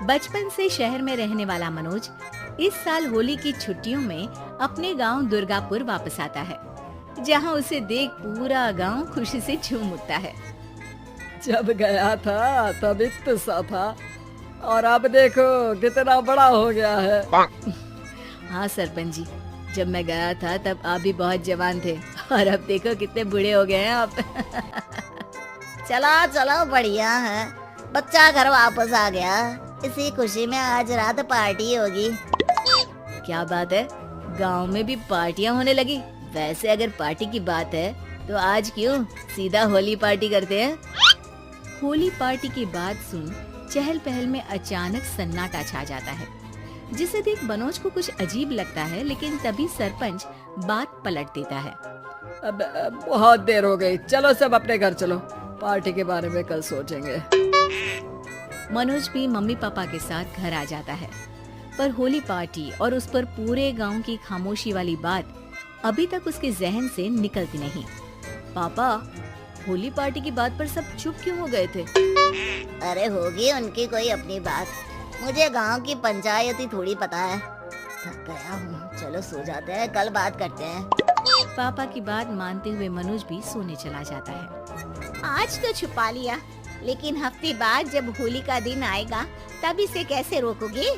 बचपन से शहर में रहने वाला मनोज इस साल होली की छुट्टियों में अपने गांव दुर्गापुर वापस आता है, जहां उसे देख पूरा गांव खुशी से झूम उठता है। जब गया था तब इतना सा था और अब देखो कितना बड़ा हो गया है। हाँ सरपंच जी, जब मैं गया था तब आप भी बहुत जवान थे और अब देखो कितने बूढ़े हो गए हैं आप। चलो चलो बढ़िया है, बच्चा घर वापस आ गया। इसी खुशी में आज रात पार्टी होगी। क्या बात है, गांव में भी पार्टियां होने लगी। वैसे अगर पार्टी की बात है तो आज क्यों सीधा होली पार्टी करते हैं। होली पार्टी की बात सुन चहल पहल में अचानक सन्नाटा छा जाता है, जिसे देख मनोज को कुछ अजीब लगता है, लेकिन तभी सरपंच बात पलट देता है। अब बहुत देर हो गई, चलो सब अपने घर चलो, पार्टी के बारे में कल सोचेंगे। मनोज भी मम्मी पापा के साथ घर आ जाता है, पर होली पार्टी और उस पर पूरे गांव की खामोशी वाली बात अभी तक उसके जहन से निकलती नहीं। पापा, होली पार्टी की बात पर सब चुप क्यों हो गए थे? अरे होगी उनकी कोई अपनी बात, मुझे गांव की पंचायती थोड़ी पता है। थक गया हूँ, चलो सो जाते हैं, कल बात करते हैं। पापा की बात मानते हुए मनोज भी सोने चला जाता है। आज तो छुपा लिया, लेकिन हफ्ते बाद जब होली का दिन आएगा तब इसे कैसे रोकोगे?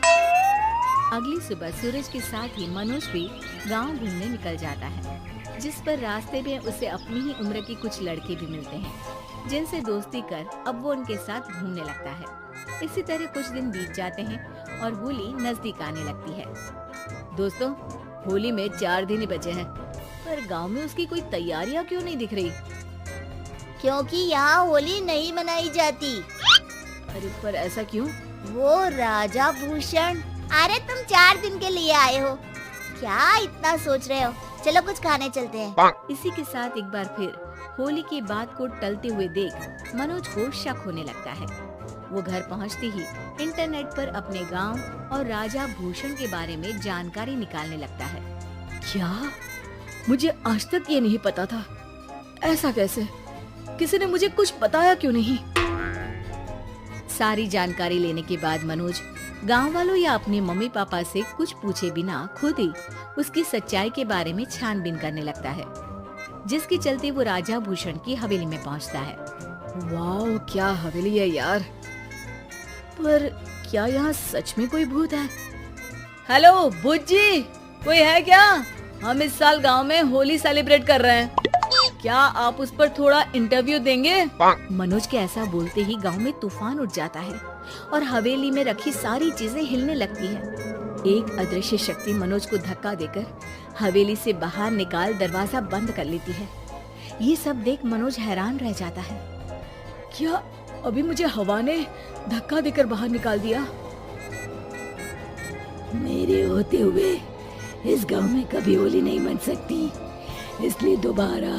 अगली सुबह सूरज के साथ ही मनोज भी गांव घूमने निकल जाता है, जिस पर रास्ते में उसे अपनी ही उम्र के कुछ लड़के भी मिलते हैं, जिनसे दोस्ती कर अब वो उनके साथ घूमने लगता है। इसी तरह कुछ दिन बीत जाते हैं और होली नजदीक आने लगती है। दोस्तों, होली में 4 दिन ही बचे हैं, पर गांव में उसकी कोई तैयारियां क्यों नहीं दिख रही? क्योंकि यहाँ होली नहीं मनाई जाती। अरे पर ऐसा क्यों? वो राजा भूषण। अरे तुम 4 दिन के लिए आए हो, क्या इतना सोच रहे हो? चलो कुछ खाने चलते हैं। इसी के साथ एक बार फिर होली की बात को टलते हुए देख मनोज को शक होने लगता है। वो घर पहुंचते ही इंटरनेट पर अपने गांव और राजा भूषण के बारे में जानकारी निकालने लगता है। क्या? मुझे आज तक ये नहीं पता था। ऐसा कैसे? किसी ने मुझे कुछ बताया क्यों नहीं? सारी जानकारी लेने के बाद मनोज गांव वालों या अपने मम्मी पापा से कुछ पूछे बिना खुद ही उसकी सच्चाई के बारे में छानबीन करने लगता है, जिसके चलते वो राजा भूषण की हवेली में पहुंचता है। वाह, क्या हवेली है यार! पर क्या यहाँ सच में कोई भूत है? हेलो भूत जी, कोई है क्या? हम इस साल गांव में होली सेलिब्रेट कर रहे हैं, क्या आप उस पर थोड़ा इंटरव्यू देंगे? मनोज के ऐसा बोलते ही गांव में तूफान उठ जाता है और हवेली में रखी सारी चीजें हिलने लगती है। एक अदृश्य शक्ति मनोज को धक्का देकर हवेली से बाहर निकाल दरवाजा बंद कर लेती है। ये सब देख मनोज हैरान रह जाता है। क्या अभी मुझे हवा ने धक्का देकर बाहर निकाल दिया? मेरे होते हुए इस गांव में कभी होली नहीं मन सकती, इसलिए दोबारा